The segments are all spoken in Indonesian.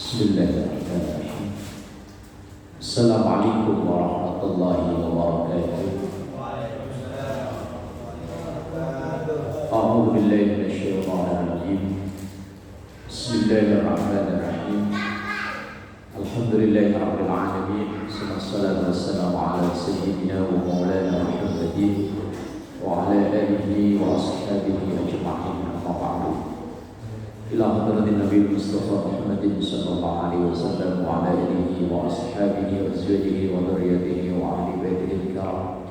Bismillahirrahmanirrahim. Assalamualaikum warahmatullahi wabarakatuh. A'udzu billahi minasyaitonir rajim. Bismillahirrahmanirrahim. Alhamdulillahirabbil alamin. Wassalatu wassalamu ala sayyidina wa maulana Muhammadin wa ala alihi wa ashabihi ajma'in. Amma ba'du. Ila hadratin Nabi Mustafa Muhammadin sallallahu alaihi wasallam wa ala alihi wa ashabihi wa azwajihi wa dzurriyyatihi wa ahli baitihi al-kiram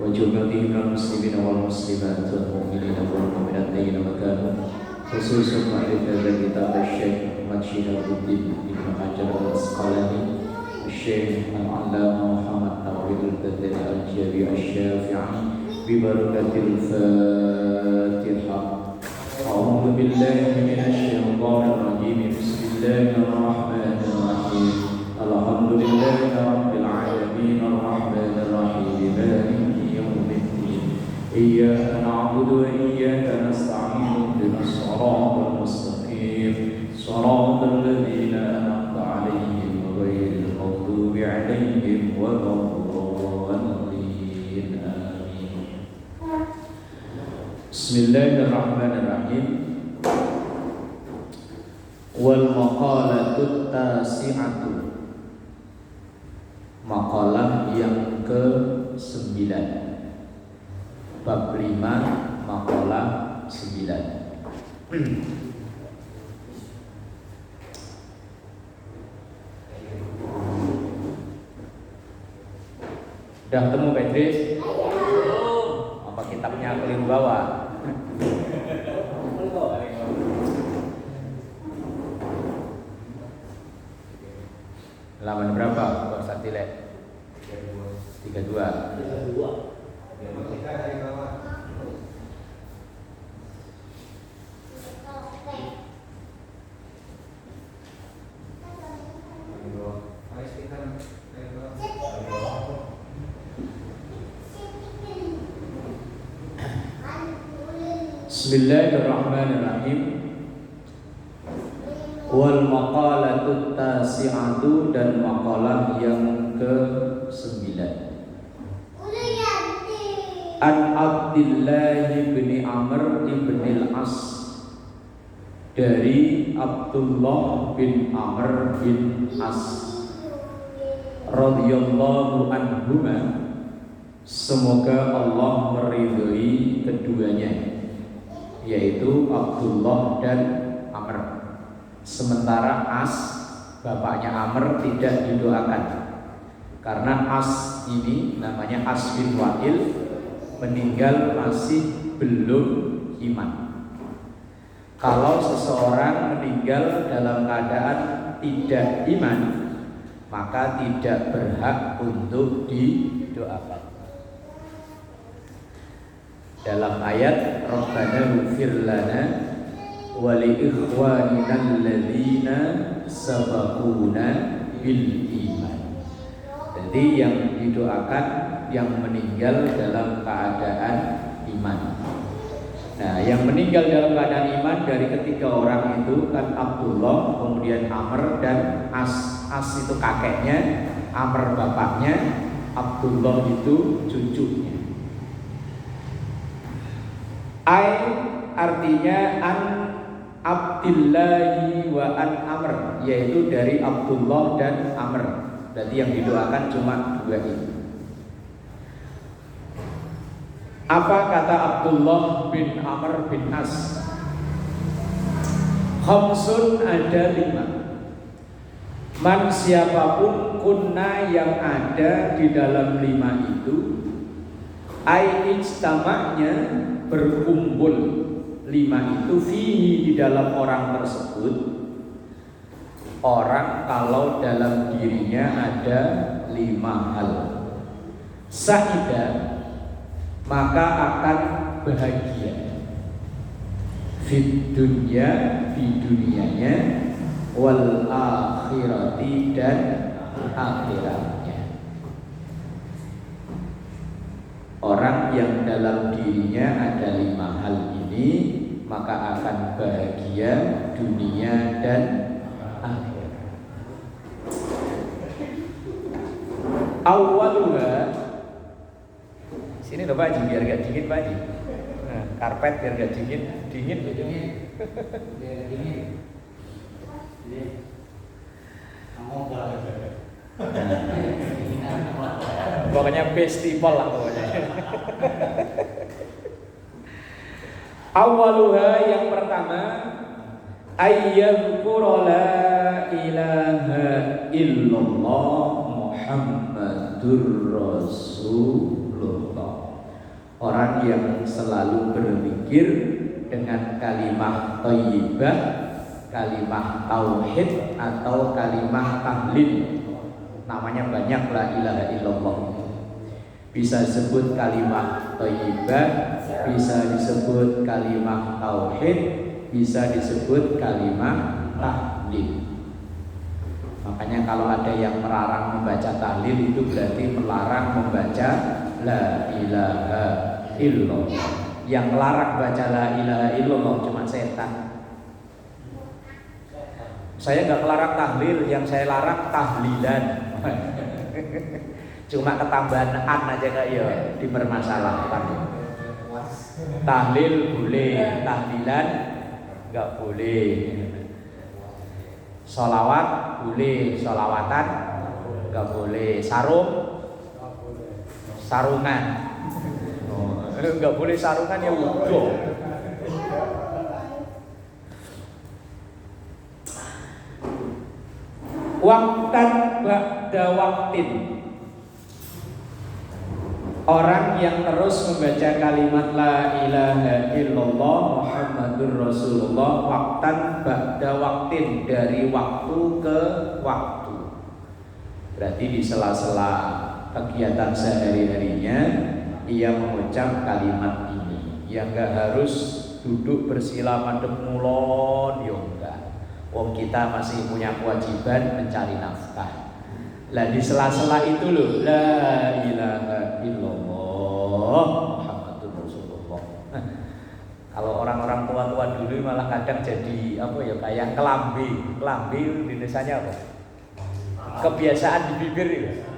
wa jumlatihi minal muslimina wal muslimat wal mu'minina wal mu'minat ayyana makanu khususan ma'rifat kitab Syekh Muhammad Syihabuddin Ibnu Hajar al-Asqalani Syekh Al-Allamah Muhammad Nawawi al-Qadiri al-Jabi al-Syafi'i bi barakatil Fatihah. A'udzu billahi minasyaitonir rajim. Bismillahirrahmanirrahim. Alhamdulillahi rabbil alamin arrahmanir rahim maliki yaumiddin. Iyyaka na'budu wa iyyaka nasta'in. Ihdinas siratal mustaqim. Siratal ladzina an'amta 'alaihim ghairil maghdubi 'alaihim waladdallin. Amin. Bismillahirrahmanirrahim. Wal maqalatut tasi'atu. Maqalah yang ke-9. Bab 5 maqalah 9. Udah ketemu Pak Idris? Apa kitabnya keliru bawa? Halaman berapa? Kok Satile? 32. Bismillahirrahmanirrahim. Wal maqalatut tasi'atu, dan maqalah yang ke-9. An Abdillah bin Amr bin al-As, dari Abdullah bin Amr bin As radhiyallahu anhuma, semoga Allah meridhai keduanya, yaitu Abdullah dan Amr. Sementara As, bapaknya Amr, tidak didoakan karena As ini namanya As bin Wa'il, meninggal masih belum iman. Kalau seseorang meninggal dalam keadaan tidak iman, maka tidak berhak untuk didoakan. Dalam ayat Rabbana ighfir lana wa li ikhwanina alladzina sabaquna bil iman. Jadi yang didoakan yang meninggal dalam keadaan iman. Nah, yang meninggal dalam keadaan iman dari ketiga orang itu kan Abdullah, kemudian Amr dan As. As itu kakeknya, Amr bapaknya, Abdullah itu cucunya. Artinya an Abdillahi wa an Amr, yaitu dari Abdullah dan Amr. Berarti yang didoakan cuma dua ini. Apa kata Abdullah bin Amr bin As? Khamsun, ada 5. Man, siapapun, kunna, yang ada di dalam 5 itu, ai ijtama'nya, berkumpul 5 itu, fihi, di dalam orang tersebut. Orang kalau dalam dirinya ada 5 hal, sa'ida, maka akan bahagia. Fid dunya, di dunianya, wal akhirati, dan akhiratnya. Orang yang dalam dirinya ada 5 hal ini, maka akan bahagia dunia dan akhirat. Awwaluha, sini loh Pak Haji, biar gak dingin Pak Haji. Nah, karpet biar gak dingin biar dingin. Pokoknya festival lah pokoknya. Awaluha, yang pertama, ayyadhkura la ilaha illallah Muhammadur Rasulullah. Orang yang selalu berzikir dengan kalimah thayyibah, kalimah tauhid atau kalimah tahlil. Namanya banyak, la ilaha illallah. Bisa disebut kalimah thayyibah, bisa disebut kalimah tauhid, bisa disebut kalimah tahlil. Makanya kalau ada yang melarang membaca tahlil, itu berarti melarang membaca la ilaha illallah. Yang melarang baca la ilaha illallah cuma setan. Saya nggak melarang tahlil, yang saya larang tahlilan. Cuma ketambahan an aja kak ya, dipermasalahkan. Tahlil boleh, tahlilan nggak boleh. Sholawat boleh, sholawatan nggak boleh. Sarungan nggak boleh, sarungan ya bodoh. Waktan ba'da waktin, orang yang terus membaca kalimat la ilaha illallah Muhammadur Rasulullah waktan ba'da waktin, dari waktu ke waktu. Berarti di sela-sela kegiatan sehari-harinya ia mengucap kalimat ini. Ya enggak harus duduk bersila madhep mulon, ya enggak. Wong kita masih punya kewajiban mencari nafkah. Lah di sela-sela itu loh, la ilaha illallah Muhammadur Rasulullah. Kalau orang-orang tua-tua dulu malah kadang jadi apa ya, kayak kelambi di desanya apa? Kebiasaan di bibir itu.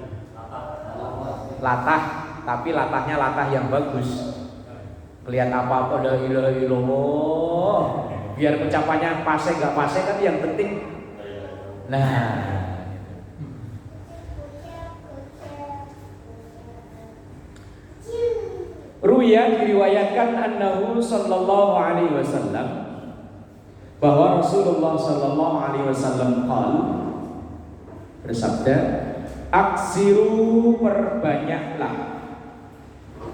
Latah, tapi latahnya latah yang bagus. Kelihatan apa-apa la ilaha illallah. Biar ucapannya pase gak pase kan yang penting. Nah, Ruya diriwayatkan annahu sallallahu alaihi wasallam, bahwa Rasulullah sallallahu alaihi wasallam bersabda, aksiru, perbanyaklah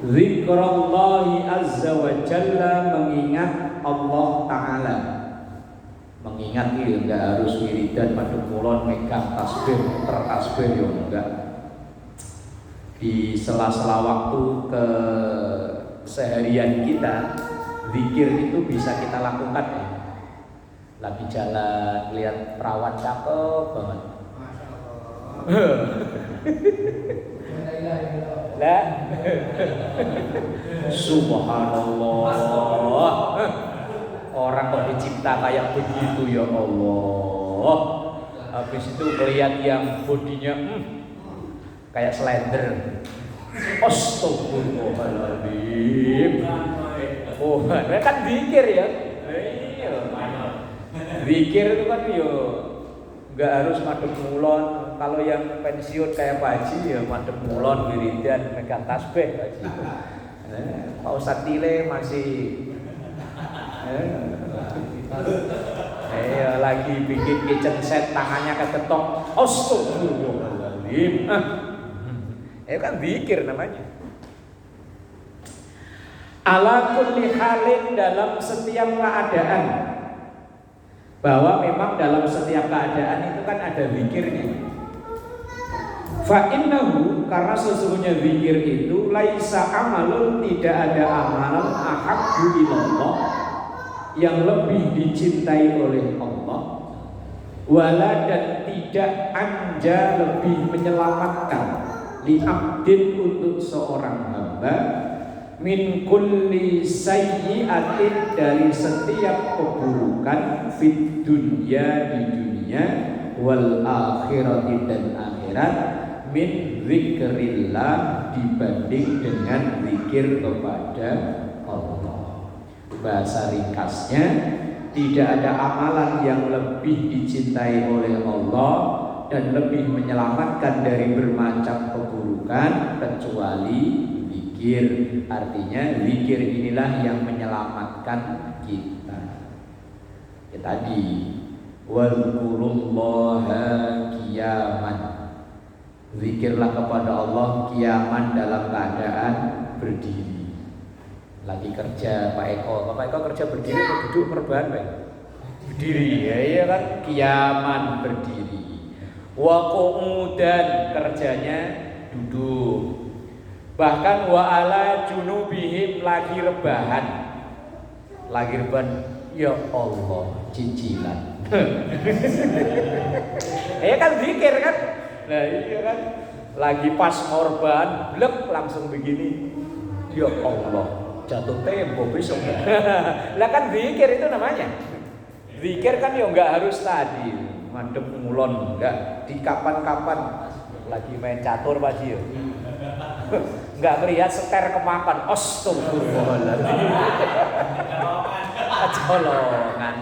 zikrallahi azza wa jalla, mengingat Allah Ta'ala. Mengingat itu enggak harus wiridan madhep mulon megang tasbih tertasbih ya enggak. Di sela-sela waktu keseharian kita, zikir itu bisa kita lakukan ya. Lagi jalan lihat perawan cakep banget, lah subhanallah, orang kok dicipta kayak begitu ya Allah. Habis itu melihat yang bodinya kayak slender, astagfirullahaladzim. Oh, kan zikir ya. Iya. Zikir itu kan yo nggak harus madhep mulon. Kalau yang pensiun kayak Pak Haji ya madhep mulon, wiridan, megang tasbih Pak Haji. Pak Ustadz Tile masih lagi bikin kitchen set, tangannya keketok, astagfirullahaladzim. Itu kan zikir namanya. Ala kulli halin, dalam setiap keadaan, bahwa memang dalam setiap keadaan itu kan ada zikirnya. Fa innahu, karena sesungguhnya zikir itu laisa amalun, tidak ada amalan ahabbu ilallah, yang lebih dicintai oleh Allah, wala, dan tidak anja, lebih menyelamatkan, li abdin, untuk seorang hamba, min kulli sayyi'atin, dari setiap keburukan, fid dunya, di dunia, wal akhirati, dan akhirat, min zikrillah dibanding dengan zikir kepada Allah. Bahasa ringkasnya, tidak ada amalan yang lebih dicintai oleh Allah dan lebih menyelamatkan dari bermacam keburukan kecuali zikir. Artinya zikir inilah yang menyelamatkan kita. Ya tadi, wazkurullaha qiyaman. Zikirlah kepada Allah qiyaman dalam keadaan berdiri. Lagi kerja Pak Eko kerja berdiri atau duduk perban Pak? Berdiri, ya iya kan, qiyaman berdiri. Wa qu'udan kerjanya duduk. Bahkan wa ala junubihim lagi rebahan. Ya Allah, cicilan. Ya kan zikir kan? Nah iya kan, lagi pas ngorban, blek langsung begini. Ya Allah, jatuh tempo besok. Lah kan zikir itu namanya. Zikir kan ya enggak harus tadi madep ngulon, enggak di kapan-kapan lagi main catur Pak Ji. Enggak ngelihat seter kemakan. Astagfirullahaladzim. Colongan.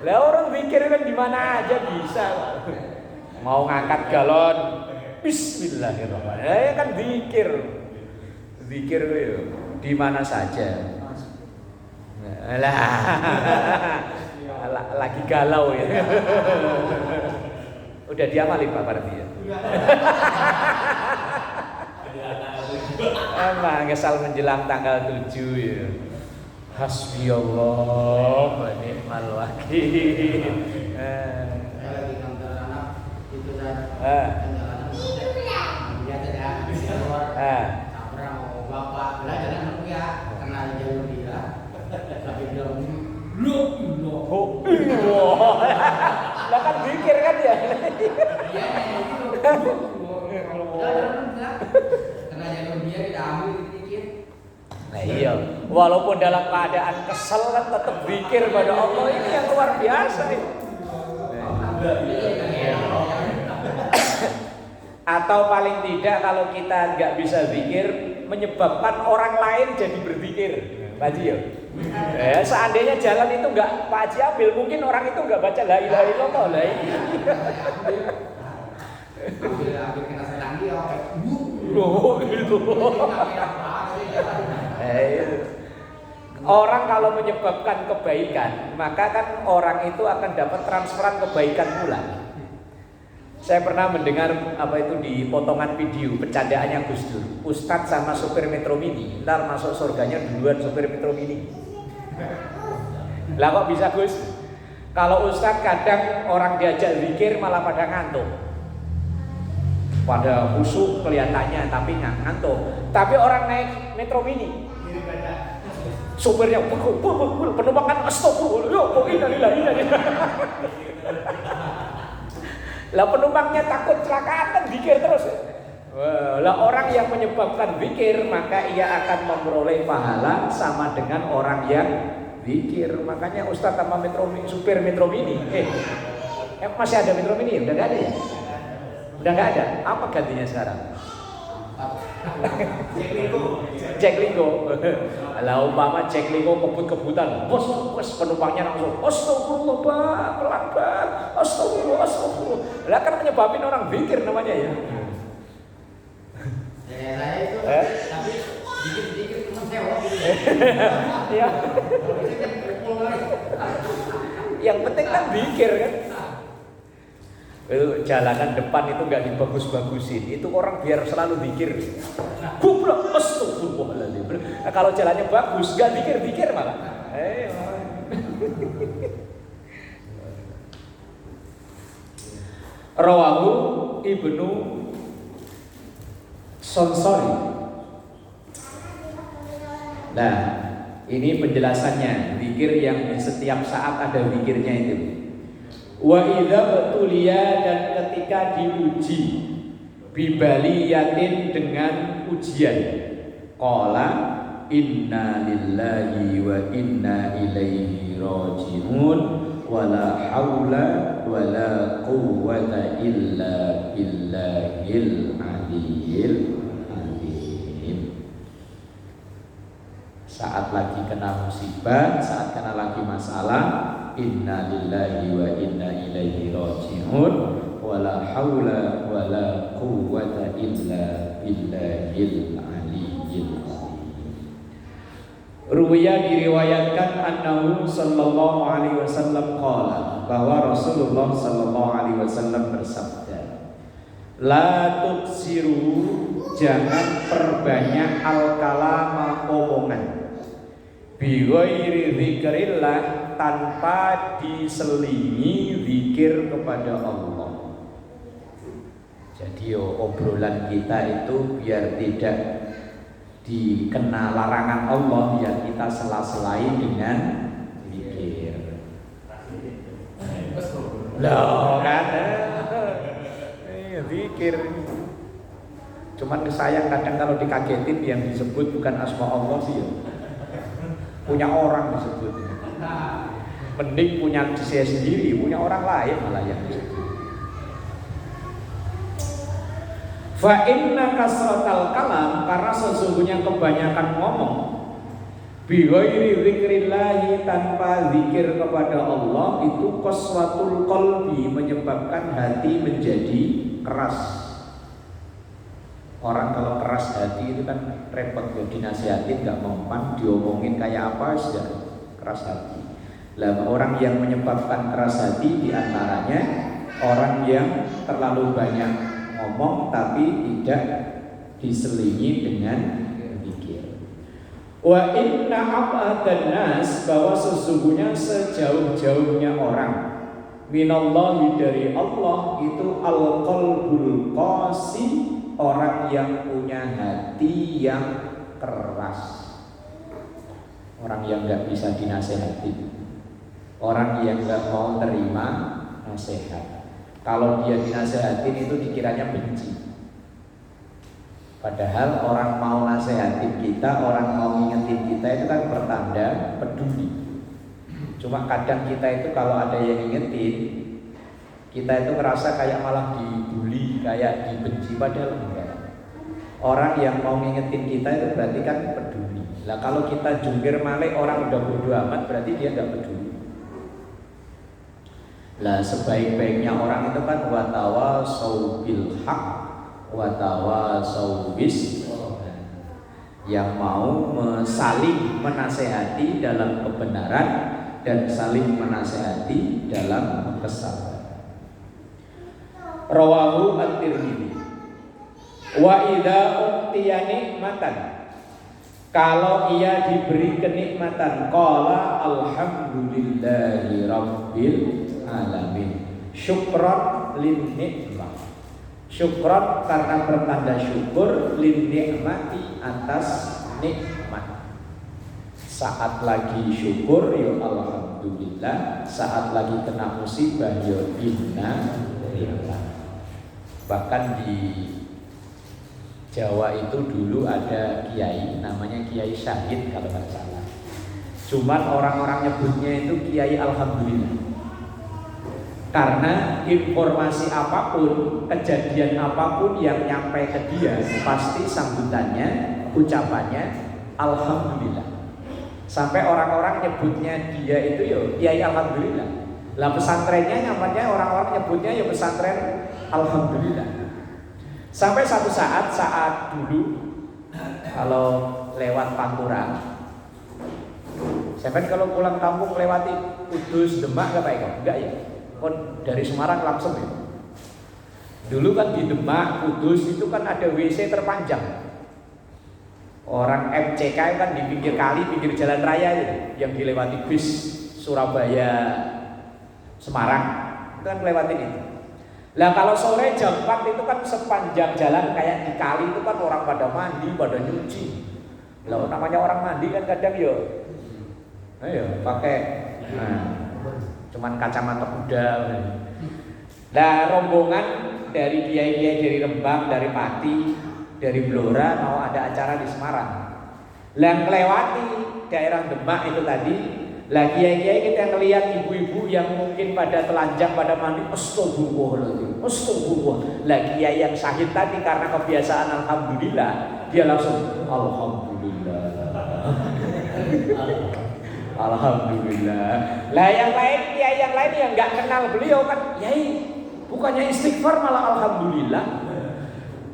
Lah orang zikir kan di mana aja bisa. Mau ngangkat galon, bismillahirrahmanirrahim. Ya kan zikir. Zikir di mana saja. Lagi galau ya. Udah diamali Pak Parti ya. Emang ngesal menjelang tanggal 7 ya. Hasbiyallah wa ni'mal wakil. Saya lagi kantor anak itu saya mau bapak belajar anak ya karena jauh dia tapi bilang lah kan zikir kan ya. Iya karena jauh dia kita ambil dikit. Nah iya, walaupun dalam keadaan kesel kan tetap zikir pada Allah, ini yang luar biasa nih. Atau paling tidak kalau kita nggak bisa zikir, menyebabkan orang lain jadi berzikir, Pak Haji ya. Seandainya jalan itu nggak Pak Haji ambil, mungkin orang itu nggak baca la ilaha illallah lah ini. Ambil kena sedang dia. Loh itu. Orang kalau menyebabkan kebaikan, maka kan orang itu akan dapat transferan kebaikan pula. Saya pernah mendengar di potongan video bercandaannya Gus Dur, Ustadz sama supir Metro Mini, ntar masuk surganya duluan supir Metro Mini. Lah kok bisa Gus? Kalau Ustadz kadang orang diajak zikir malah pada ngantuk, pada khusyuk kelihatannya tapi ngantuk. Tapi orang naik Metro Mini, supirnya penumpang kan astagfirullah, lah penumpangnya takut kecelakaan kan zikir terus. Lah orang yang menyebabkan zikir maka ia akan memperoleh pahala sama dengan orang yang zikir. Makanya Ustadz sama supir Metro Mini, masih ada Metro Mini? Udah nggak ada ya? Udah nggak ada. Apa gantinya sekarang? Jacklingo. Lah umpama Jacklingo kebut-kebutan, bos penumpangnya langsung astagfirullah Pak, pelan-pelan, astagfirullah. Lah kan menyebabin orang zikir namanya ya. Saya itu tapi dikit-dikit cuma sewa gitu. Ya. Yang penting kan zikir kan. Jalanan depan itu nggak dibagus-bagusin, itu orang biar selalu zikir. Goblok, astagfirullahaladzim. Nah, kalau jalannya bagus, nggak zikir malah. Rawahu Ibnu Sonsori. Nah, ini penjelasannya, zikir yang di setiap saat ada zikirnya itu. Wa idza betulia, dan ketika diuji bibaliyatin dengan ujian, qala inna lillahi wa inna ilaihi rajiun wala haula wala quwwata illa billahil aliyyil azim. Saat lagi kena musibah, saat kena lagi masalah, inna lillahi wa inna ilaihi raji'un, wala haula wala quwwata illa billahil aliyyil azim. Ruwiya diriwayatkan annahu sallallahu alaihi wasallam qala, bahwa Rasulullah sallallahu alaihi wasallam bersabda, la tuksiru, jangan perbanyak al-kalama, omongan, bi ghairi dzikrillah, tanpa diselingi zikir kepada Allah. Jadi obrolan kita itu biar tidak dikena larangan Allah, ya kita sela-selai dengan zikir. Loh kan, zikir. Cuman sayang kadang kalau dikagetin yang disebut bukan asma Allah sih ya. Punya orang disebut. Mending punya saya sendiri, punya orang lain malah yang disebut. Fa inna kasratal kalam, karena sesungguhnya kebanyakan ngomong, bi ghairi dzikrillah, tanpa zikir kepada Allah, itu qaswatul qalbi, menyebabkan hati menjadi keras. Orang kalau keras hati itu kan repot ya, dinasihatin gak mempan, diomongin kayak apa sudah keras hati. Lah orang yang menyebabkan keras hati diantaranya orang yang terlalu banyak ngomong tapi tidak diselingi dengan zikir. Wa inna abadan nas, bahwa sesungguhnya sejauh-jauhnya orang minallahi, dari Allah, itu al-qalbul qasi, orang yang punya hati yang keras, orang yang gak bisa dinasehati, orang yang gak mau terima nasihat. Kalau dia dinasehatin itu dikiranya benci. Padahal orang mau nasehatin kita, orang mau ngingetin kita itu kan pertanda peduli. Cuma kadang kita itu kalau ada yang ngingetin, kita itu ngerasa kayak malah dibully, kayak dibenci, padahal enggak. Orang yang mau ngingetin kita itu berarti kan peduli. Lah kalau kita jungkir balik orang udah bodo amat, berarti dia enggak peduli. Lah sebaik-baiknya orang itu kan watawasau bil haq watawasau bis, yang mau saling menasehati dalam kebenaran dan saling menasehati dalam kesabaran. Rawahu at-Tirmidzi. Wa idza utiya nikmatan, kalau ia diberi kenikmatan, qala alhamdulillahi rabbil alamin, syukran lin nikmah, syukran karena bertanda syukur, lin nikmati, atas nikmat. Saat lagi syukur ya alhamdulillah, saat lagi kena musibah ya innalillah. Bahkan di Jawa itu dulu ada kiai namanya Kiai Syahid kalau nggak salah. Cuman orang-orang nyebutnya itu Kiai Alhamdulillah. Karena informasi apapun, kejadian apapun yang nyampe ke dia, pasti sambutannya, ucapannya alhamdulillah. Sampai orang-orang nyebutnya dia itu ya Kiai Alhamdulillah. Lah pesantrennya namanya orang-orang nyebutnya ya pesantren Alhamdulillah. Sampai satu saat dulu kalau lewat Pantura, saya kan kalau pulang kampung lewati Kudus, Demak nggak baik, enggak ya? Kon dari Semarang langsung ya. Dulu kan di Demak, Kudus itu kan ada WC terpanjang. Orang MCK kan di pinggir kali, pinggir jalan raya itu, yang dilewati bis Surabaya Semarang, itu kan lewatin itu. Lah kalau sore jam 4 itu kan sepanjang jalan kayak di kali itu kan orang pada mandi, pada nyuci. Lah namanya orang mandi kan kadang yo, ayo pakai, cuman kacamata kuda. Nah rombongan dari kiai-kiai dari Rembang, dari Pati, dari Blora mau ada acara di Semarang. Lah melewati daerah Demak itu tadi, Lah kiai-kiai kita ngelihat ibu-ibu yang mungkin pada telanjang pada mandi, astagfirullahaladzim, astagfirullah. Lah kiai yang syahid tadi karena kebiasaan alhamdulillah, dia langsung alhamdulillah. Alhamdulillah. Lah yang lain, kiai yang lain yang nggak kenal beliau kan, kiai bukannya istighfar malah alhamdulillah.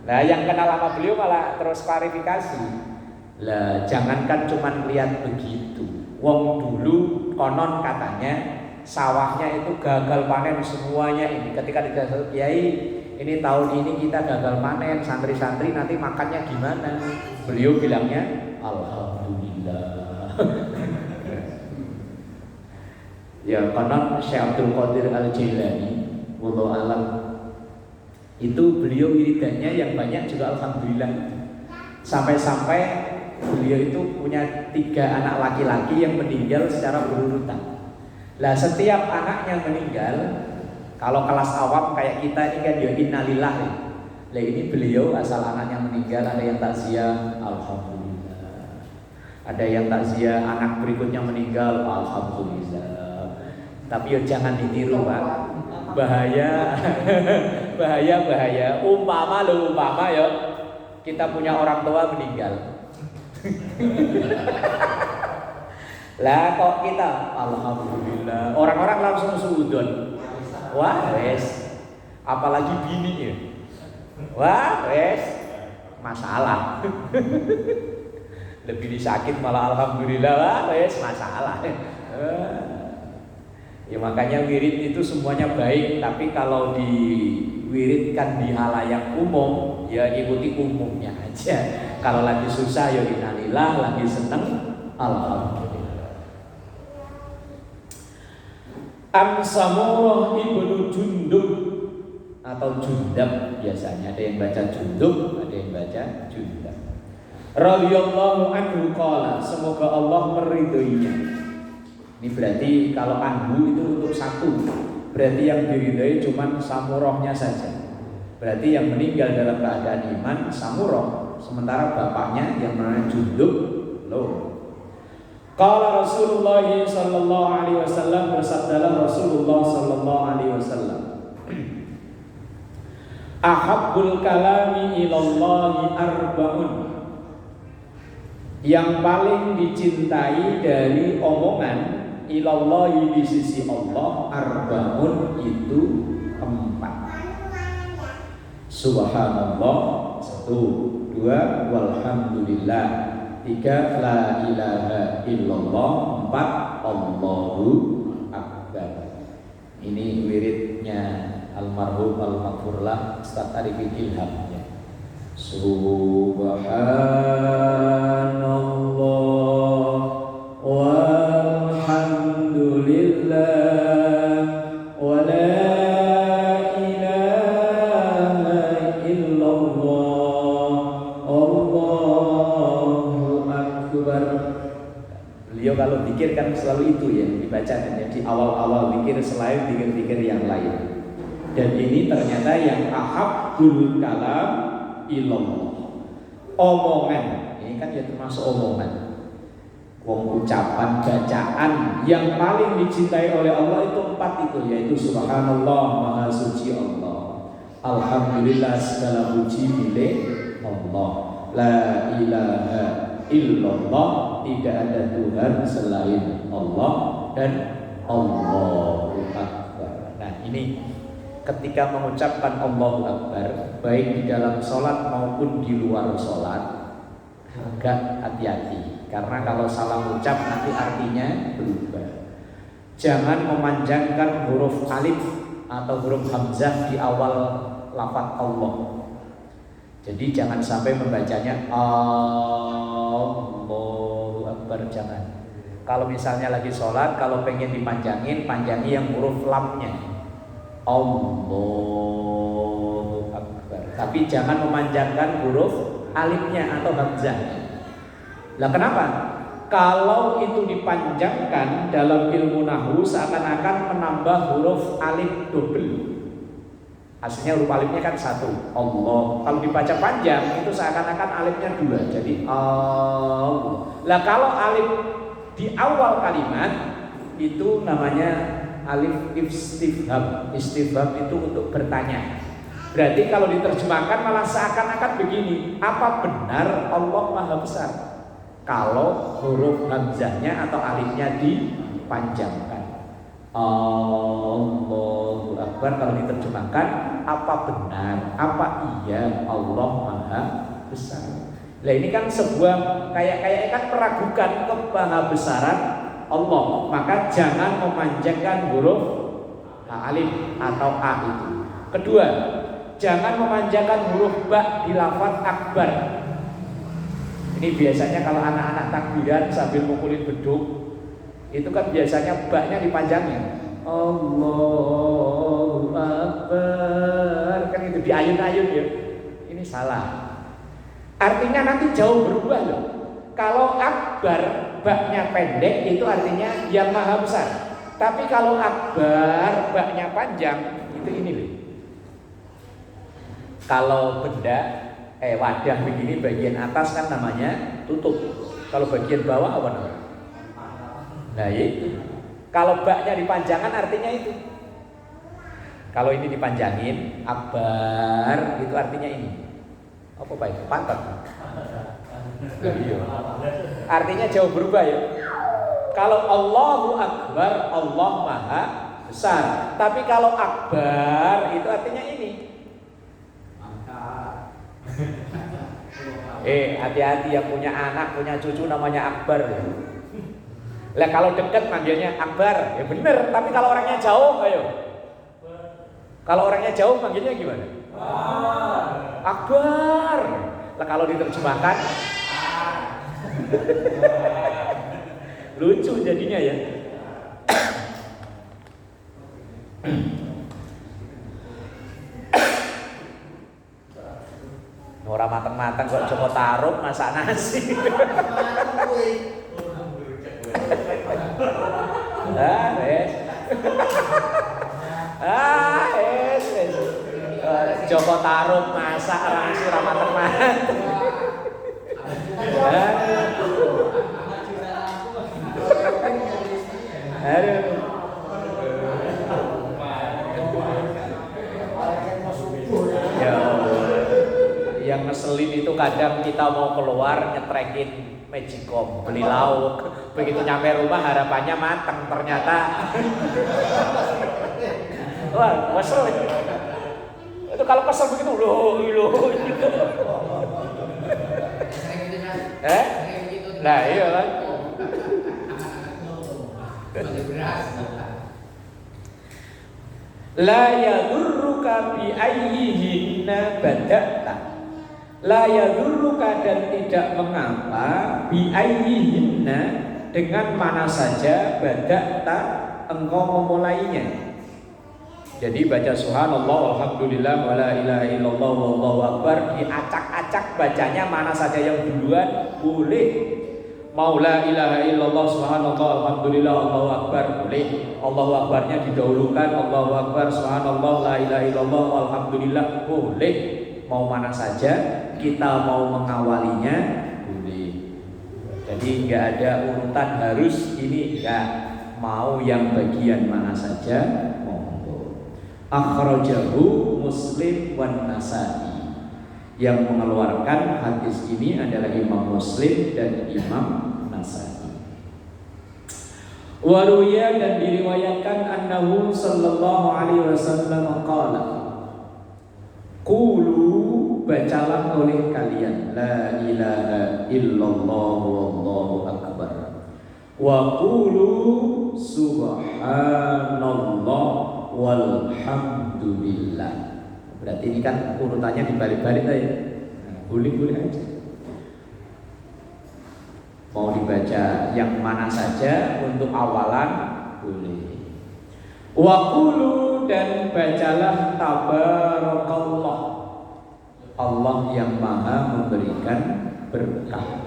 Lah yang kenal sama beliau malah terus klarifikasi. Lah jangankan cuman lihat begitu. Wong dulu konon katanya sawahnya itu gagal panen semuanya ini. Ketika dikasih kiai, ini tahun ini kita gagal panen, santri-santri nanti makannya gimana? Beliau bilangnya alhamdulillah. Ya konon Syekh Abdul Qadir Al-Jailani wallahu alam itu beliau wiridannya yang banyak juga alhamdulillah. Sampai-sampai beliau itu punya 3 anak laki-laki yang meninggal secara berurutan. Lah setiap anaknya meninggal, kalau kelas awam kayak kita ini kan ya innalillah. Lah ini beliau asal anaknya meninggal, ada yang takziah alhamdulillah. Ada yang takziah anak berikutnya meninggal alhamdulillah. Tapi ya jangan ditiru Pak. Bahaya. bahaya. Umpama ya kita punya orang tua meninggal. Lah kok kita alhamdulillah orang-orang langsung suudon. Wah wes, apalagi bininya. Wah wes, masalah. Lebih disakit malah alhamdulillah. Wah wes, masalah. Ya makanya wirid itu semuanya baik, tapi kalau diwiridkan di halayak umum, ya ikuti umumnya aja. Kalau lagi susah ya innalillah, lagi seneng alhamdulillah. Samurah ibnu Jundub atau Jundab biasanya, ada yang baca Jundub, ada yang baca Jundab. Radhiyallahu anhu qala, semoga Allah meridhoinya. Ini berarti kalau anhu itu untuk satu, berarti yang diridhoi cuma Samurahnya saja. Berarti yang meninggal dalam keadaan iman Samurah. Sementara bapaknya yang namanya Jundub loh. Qala Rasulullah sallallahu alaihi wasallam, bersabdalah Rasulullah sallallahu alaihi wasallam, ahabbul kalami ilallahi arba'un. Yang paling dicintai dari omongan ilallahi di sisi Allah arba'un itu 4. Subhanallah 1, 2 walhamdulillah, 3 la ilaha illallah, 4 Allahu akbar. Ini wiridnya almarhum al-maghfurlah Ustaz Arifin Ilhamnya. Subhanallah walhamdulillah wa la beliau kalau zikir kan selalu itu ya dibacakan ya di awal-awal zikir selain zikir-zikir yang lain. Dan ini ternyata yang ahabbul kalam ilallah. Omongan, ini kan ya termasuk omongan. Ucapan, bacaan yang paling dicintai oleh Allah itu 4 itu, yaitu subhanallah, maha suci Allah. Alhamdulillah, segala puji milik Allah. La ilaha illallah, tidak ada Tuhan selain Allah, dan Allahu Akbar. Nah ini ketika mengucapkan Allahu Akbar, baik di dalam sholat maupun di luar sholat, agak hati-hati, karena kalau salah ucap nanti artinya berubah. Jangan memanjangkan huruf alif atau huruf hamzah di awal lafaz Allah. Jadi jangan sampai membacanya Allahu Akbar, jangan. Kalau misalnya lagi sholat, kalau pengen dipanjangin, panjangi yang huruf lamnya, Allahu Akbar. Tapi jangan memanjangkan huruf alifnya atau hamzahnya. Lah kenapa? Kalau itu dipanjangkan dalam ilmu nahwu seakan-akan menambah huruf alif double. Aslinya huruf alifnya kan 1, Allah. Kalau dibaca panjang itu seakan-akan alifnya 2, jadi Allah. Lah kalau alif di awal kalimat itu namanya alif istifham. Istifham itu untuk bertanya. Berarti kalau diterjemahkan malah seakan-akan begini, apa benar Allah Maha Besar? Kalau huruf hamzahnya atau alifnya dipanjangkan. Allahu Akbar kalau diterjemahkan, apa benar, apa iya Allah Maha Besar. Nah ini kan sebuah kayak kan meragukan kemahabesaran Allah. Maka jangan memanjangkan huruf alif atau a itu. Kedua, jangan memanjangkan huruf ba di lafaz akbar. Ini biasanya kalau anak-anak takbiran sambil mukulin beduk, itu kan biasanya ba-nya dipanjangin. Allahu Akbar. Kan itu diayun-ayun ya. Ini salah. Artinya nanti jauh berubah loh. Kalau akbar ba-nya pendek itu artinya yang maha besar. Tapi kalau akbar ba-nya panjang itu ini loh. Kalau benda wadah begini bagian atas kan namanya tutup. Kalau bagian bawah apa namanya? Nah itu. Kalau ba-nya dipanjangkan artinya itu. Kalau ini dipanjangin akbar itu artinya ini. Apa Pak itu? Pantat. Iya. Artinya jauh berubah ya. Kalau Allahu Akbar, Allah Maha Besar. Tapi kalau akbar itu artinya ini. Hati-hati yang punya anak, punya cucu namanya Akbar ya. Lah kalau dekat manggilnya Akbar, ya bener. Tapi kalau orangnya jauh, ayo. Kalau orangnya jauh manggilnya gimana? Akbar. Lah kalau diterjemahkan lucu jadinya ya. Ora mateng-mateng kok Joko Tarub masak nasi. Joko Tarub masak nasi ora mateng-mateng. Yang ngeselin itu kadang kita mau keluar nyetrekin Magicom beli lauk, begitu nyampe rumah harapannya mateng ternyata wah kesel itu kalau kesel begitu loh gitu. Nah iya kan. La yadurruka bi ayyihinna bada'ta. La yadurruka dan tidak mengapa bi ayyihinna dengan mana saja bada'ta engkau memulainya. Jadi baca subhanallah walhamdulillah wala ilaha illallah wallahu akbar diacak-acak bacanya mana saja yang duluan boleh. Mau la ilaha illallah subhanallah alhamdulillah Allahu akbar boleh. Allahu akbarnya didahulukan, Allahu akbar subhanallah la ilaha illallah alhamdulillah boleh. Mau mana saja kita mau mengawalinya boleh. Jadi enggak ada urutan harus ini enggak, mau yang bagian mana saja monggo. Akhrajahu Muslim wan Nasa'i. Yang mengeluarkan hadis ini adalah Imam Muslim dan Imam Nasa'i. Waruya dan diriwayatkan annahu sallallahu alaihi wasallam qala qulu bacalah oleh kalian la ilaha illallah wallahu akbar wa qulu subhanallah walhamdulillah. Berarti ini kan urutannya dibalik-balik aja. Boleh-boleh aja. Mau dibaca yang mana saja untuk awalan boleh. Wa qulu dan bacalah tabarakallah. Allah yang maha memberikan berkah.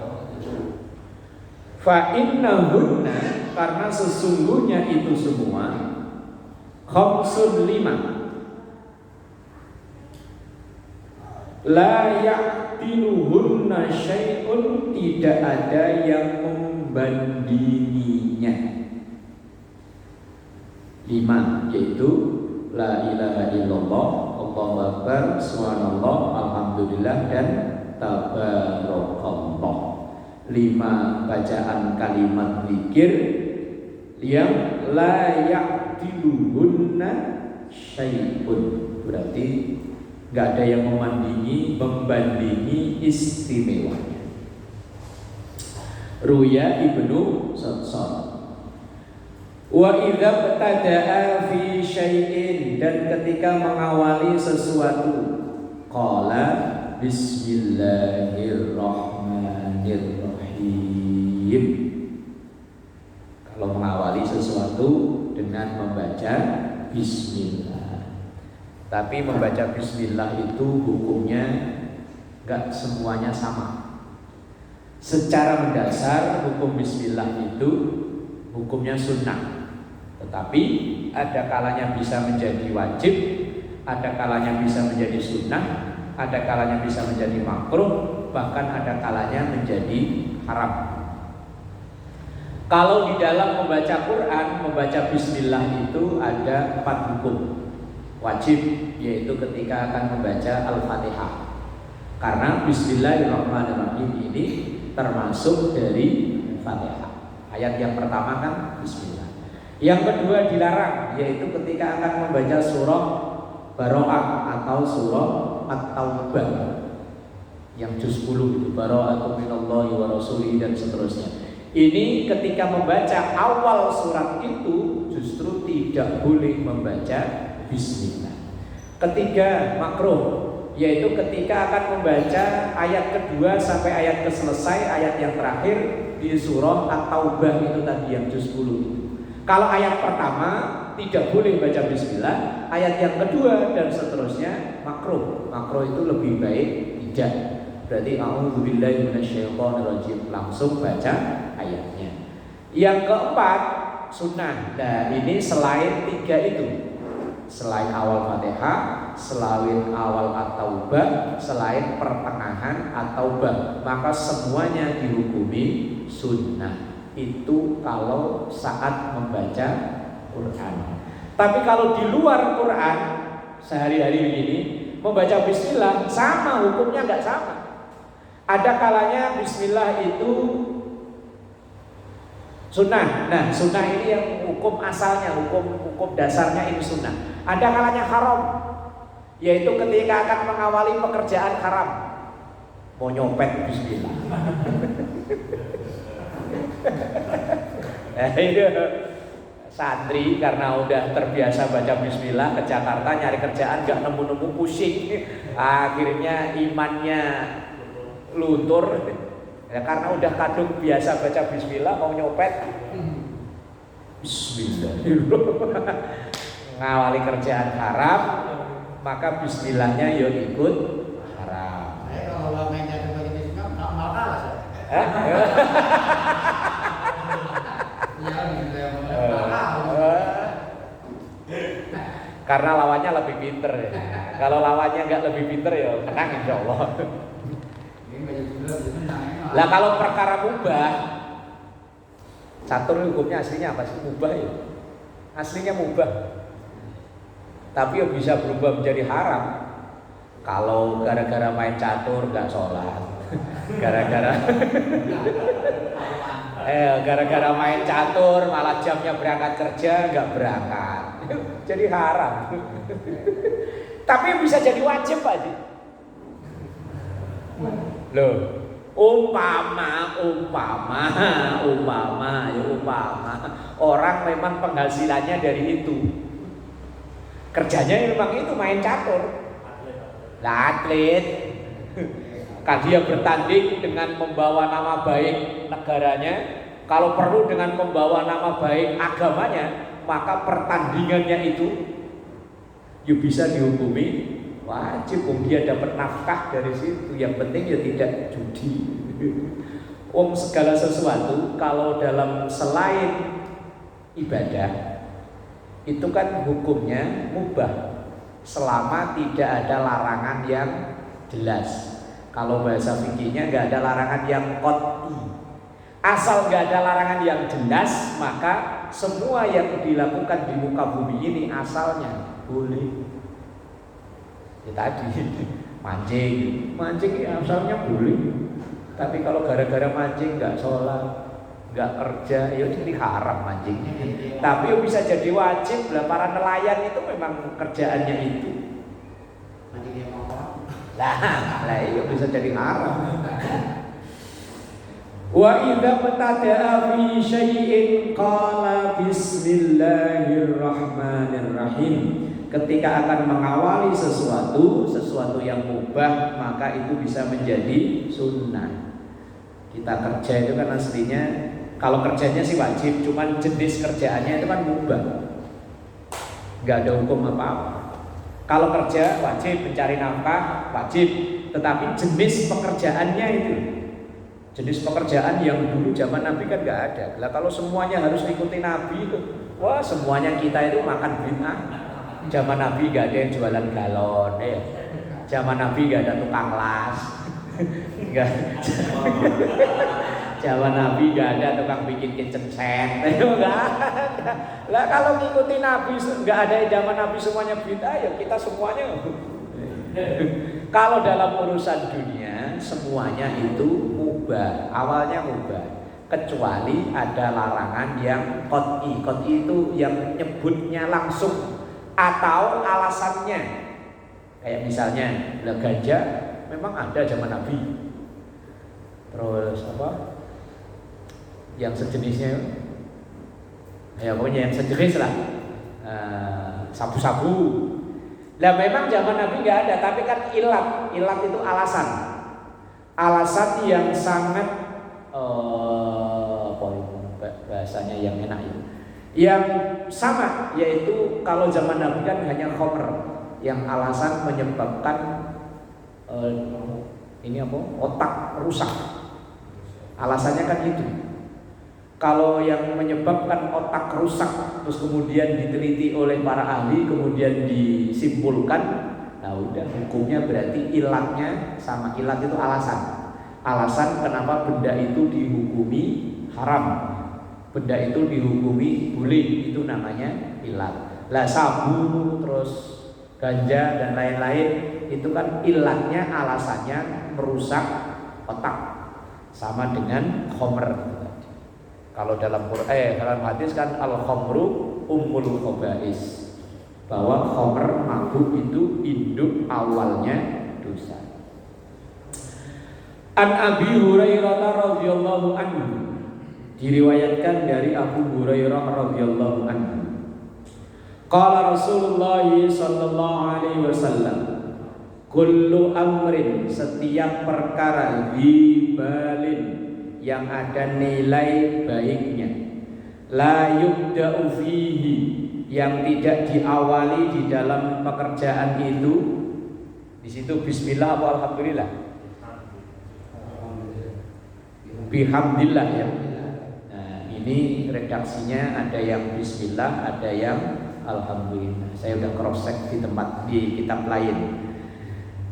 Fa innahunna karena sesungguhnya itu semua khamsun lima. La ya'tiluhunna syai'un tidak ada yang membandinginya. 5, yaitu la ilaha illallah, Allahu akbar, subhanallah, alhamdulillah, dan tabarakallah. 5 bacaan kalimat zikir yang la ya'diluhunna syai'un, berarti nggak ada yang membandingi istimewanya. Ruya Ibnu Sadsad. Wa idza btada'a fi syai'in, dan ketika mengawali sesuatu, qala bismillahirrahmanirrahim. Kalau mengawali sesuatu dengan membaca bismillah. Tapi membaca bismillah itu hukumnya enggak semuanya sama. Secara mendasar hukum bismillah itu hukumnya sunnah. Tetapi ada kalanya bisa menjadi wajib, ada kalanya bisa menjadi sunnah, ada kalanya bisa menjadi makruh, bahkan ada kalanya menjadi haram. Kalau di dalam membaca Quran, membaca bismillah itu ada 4 hukum wajib, yaitu ketika akan membaca Al-Fatihah. Karena bismillahirrahmanirrahim ini termasuk dari Fatihah. Ayat yang pertama kan bismillah. Yang kedua dilarang, yaitu ketika akan membaca surah Bara'ah atau surah At-Taubah yang juz 10 itu, Bara'atun minallahi wa rasulihi dan seterusnya. Ini ketika membaca awal surat itu justru tidak boleh membaca bismillah. Ketiga makruh, yaitu ketika akan membaca ayat kedua sampai ayat keselesai, ayat yang terakhir di surah At-Taubah itu tadi yang juz 10. Kalau ayat pertama tidak boleh baca bismillah, ayat yang kedua dan seterusnya makruh. Makruh itu lebih baik tidak. Berarti a'udzubillahi minasyaitonirrajim, langsung baca ayatnya. Yang keempat sunnah. Nah, ini selain 3 itu, selain awal Fatihah, selain awal At-Taubah, selain pertengahan At-Taubah, maka semuanya dihukumi sunnah. Itu kalau saat membaca Quran. Tapi kalau di luar Quran sehari-hari begini, membaca bismillah sama hukumnya nggak sama. Ada kalanya bismillah itu sunnah. Nah, sunnah ini yang hukum asalnya, hukum dasarnya ini sunnah. Ada kalanya haram, yaitu ketika akan mengawali pekerjaan haram. Mau nyopet bismillah. Itu santri karena udah terbiasa baca bismillah ke Jakarta nyari kerjaan gak nemu-nemu, pusing. Akhirnya imannya luntur. Ya, karena udah kadung biasa baca bismillah, mau nyopet bismillah. Ngawali kerjaan haram, maka bismillahnya ya ikut haram. Kalau main jatuh bagi bismillah mau kalah saya. Karena lawannya lebih pinter ya. Kalau lawannya nggak lebih pinter ya menang insya Allah. Lah kalau perkara mubah, catur hukumnya aslinya apa sih? Mubah ya. Aslinya mubah. Tapi ya bisa berubah menjadi haram. Kalau gara-gara main catur nggak sholat, gara-gara main catur malah jamnya berangkat kerja nggak berangkat, jadi haram. Tapi bisa jadi wajib Pak Haji. Loh, umpama orang memang penghasilannya dari itu, kerjanya memang itu main catur. Lah atlet kan dia bertanding dengan membawa nama baik negaranya, kalau perlu dengan membawa nama baik agamanya, maka pertandingannya itu ya bisa dihukumi wajib. Dia dapat nafkah dari situ, yang penting ya tidak judi. Segala sesuatu kalau dalam selain ibadah itu kan hukumnya mubah selama tidak ada larangan yang jelas. Kalau bahasa fikihnya nggak ada larangan yang qat'i. Asal nggak ada larangan yang jelas, maka semua yang dilakukan di muka bumi ini asalnya boleh. Ya tadi mancing ya asalnya boleh. Tapi kalau gara-gara mancing nggak sholat, nggak kerja, ya jadi haram mancing. Tapi bisa jadi wajib lah, para nelayan itu memang kerjaannya itu. Mancing dia mau apa? Lah itu bisa jadi haram. Wa idza btada'a fi syai'in qala bismillahirrahmanirrahim. Ketika akan mengawali sesuatu yang mubah, maka itu bisa menjadi sunnah. Kita kerja itu kan aslinya, kalau kerjanya sih wajib, cuman jenis kerjaannya itu kan mubah, nggak ada hukum apa-apa. Kalau kerja wajib, mencari nafkah wajib, tetapi jenis pekerjaannya itu, jenis pekerjaan yang dulu zaman Nabi kan nggak ada. Lah kalau semuanya harus ikuti Nabi itu, wah semuanya kita itu makan bid'ah. Zaman Nabi nggak ada yang jualan galon, ya. Zaman Nabi nggak ada tukang las, nggak. Zaman Nabi nggak ada tukang bikin kitchen set, nggak ada. Lah kalau ngikuti Nabi nggak ada zaman Nabi semuanya bid'ah, ya kita semuanya. Kalau dalam urusan dunia semuanya itu mubah, awalnya mubah, kecuali ada larangan yang qot'i. Qot'i itu yang nyebutnya langsung atau alasannya. Kayak misalnya ganja memang ada zaman Nabi. Terus apa? Yang sejenisnya, ya pokoknya yang sejenis lah, sabu-sabu. Lah memang zaman Nabi nggak ada, tapi kan ilat itu alasan yang sangat bahasanya yang enak itu, yang sama, yaitu kalau zaman Nabi kan hanya khamr, yang alasan menyebabkan otak rusak. Alasannya kan itu. Kalau yang menyebabkan otak rusak terus kemudian diteliti oleh para ahli, kemudian disimpulkan, nah udah hukumnya berarti ilatnya sama. Ilat itu alasan kenapa benda itu dihukumi haram, benda itu dihukumi boleh, itu namanya ilat. Lah sabu terus ganja dan lain-lain itu kan ilatnya, alasannya merusak otak, sama dengan khamr. Kalau dalam dalam hadis kan al-khamru ummul khaba'is, bahwa khamr mabuk itu induk awalnya dosa. An Abi Hurairah radhiyallahu anhu, diriwayatkan dari Abu Hurairah radhiyallahu anhu, qala Rasulullah sallallahu alaihi wasallam, kullu amrin, setiap perkara, bibalin, yang ada nilai baiknya, la yubda'u fihi, yang tidak diawali di dalam pekerjaan itu. Di situ bismillah atau alhamdulillah? Bihamdillah ya. Nah, ini redaksinya ada yang bismillah, ada yang alhamdulillah. Saya udah cross check di kitab lain.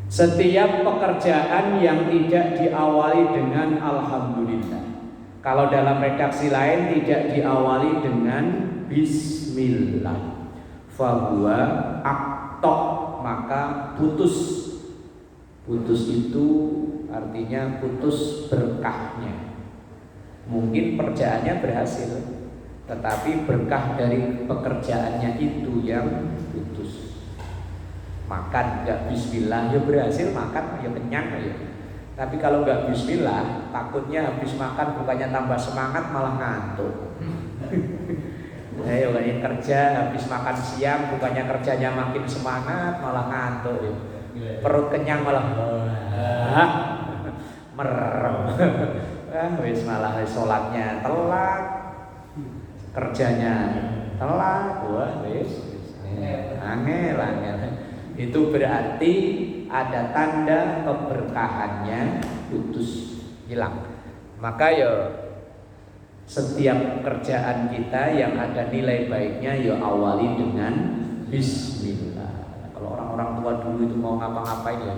Setiap pekerjaan yang tidak diawali dengan alhamdulillah. Kalau dalam redaksi lain tidak diawali dengan bismillah, fahuwa aktok, maka putus. Putus itu artinya putus berkahnya. Mungkin pekerjaannya berhasil, tetapi berkah dari pekerjaannya itu yang putus. Makan nggak bismillah ya berhasil makan, ya kenyang ya. Tapi kalau nggak bismillah, takutnya habis makan bukannya tambah semangat malah ngantuk. Ayo yang kerja habis makan siang bukannya kerjanya makin semangat malah ngantuk ya. Perut kenyang malah merem. Wis malah sholatnya telat, kerjanya telat, wah wis angel. Itu berarti ada tanda keberkahannya putus, hilang. Maka ya setiap pekerjaan kita yang ada nilai baiknya ya awali dengan bismillah. Kalau orang-orang tua dulu itu mau ngapa-ngapain ya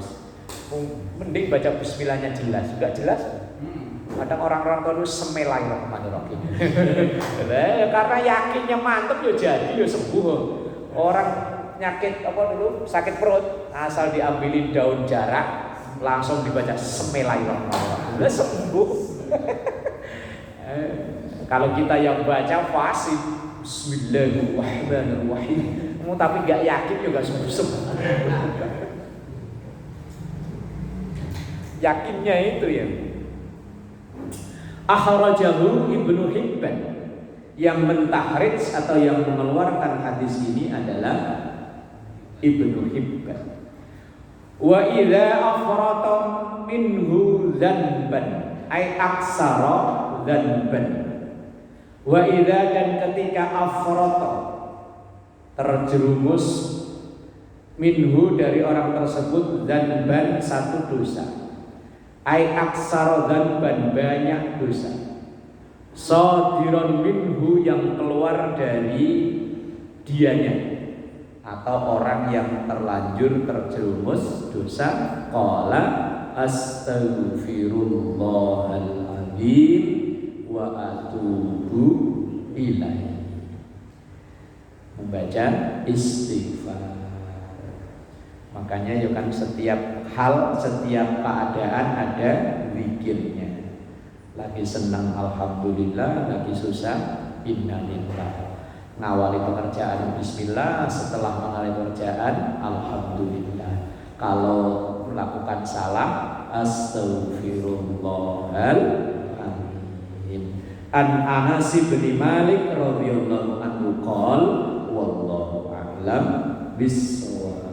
mending baca bismillahnya jelas, juga jelas. Kadang orang-orang tua itu Bismillahirrahmanirrahim. Karena yakinnya mantep ya jadi ya sembuh. Orang nyakit apa dulu sakit perut asal diambilin daun jarak langsung dibaca Bismillahirrahmanirrahim udah sembuh. Kalau kita yang baca fasih Bismillahirrahmanirrahim tapi gak yakin juga sembuh. Yakinnya itu ya. Akhrajahu Ibnu Hibban. Yang mentahrid atau yang mengeluarkan hadis ini adalah Ibnu Hibban. Wa idza afrata minhu dzanban ay aksara dzanban. Wa idza dan ketika afrata terjerumus minhu dari orang tersebut dzanban satu dosa. Ay aksara dzanban banyak dosa. Sadiron minhu yang keluar dari dianya atau orang yang terlanjur terjerumus dosa qala astaghfirullahaladzim wa atubu ilaihi membaca istighfar. Makanya ya kan setiap hal, setiap keadaan ada zikirnya. Lagi senang alhamdulillah, lagi susah innalillah. Ngawali pekerjaan bismillah, setelah mengawali pekerjaan alhamdulillah. Kalau melakukan salah astaghfirullahaladzim. An Anas bin Malik radhiyallahu anhu qol wallahu a'lam bissawab.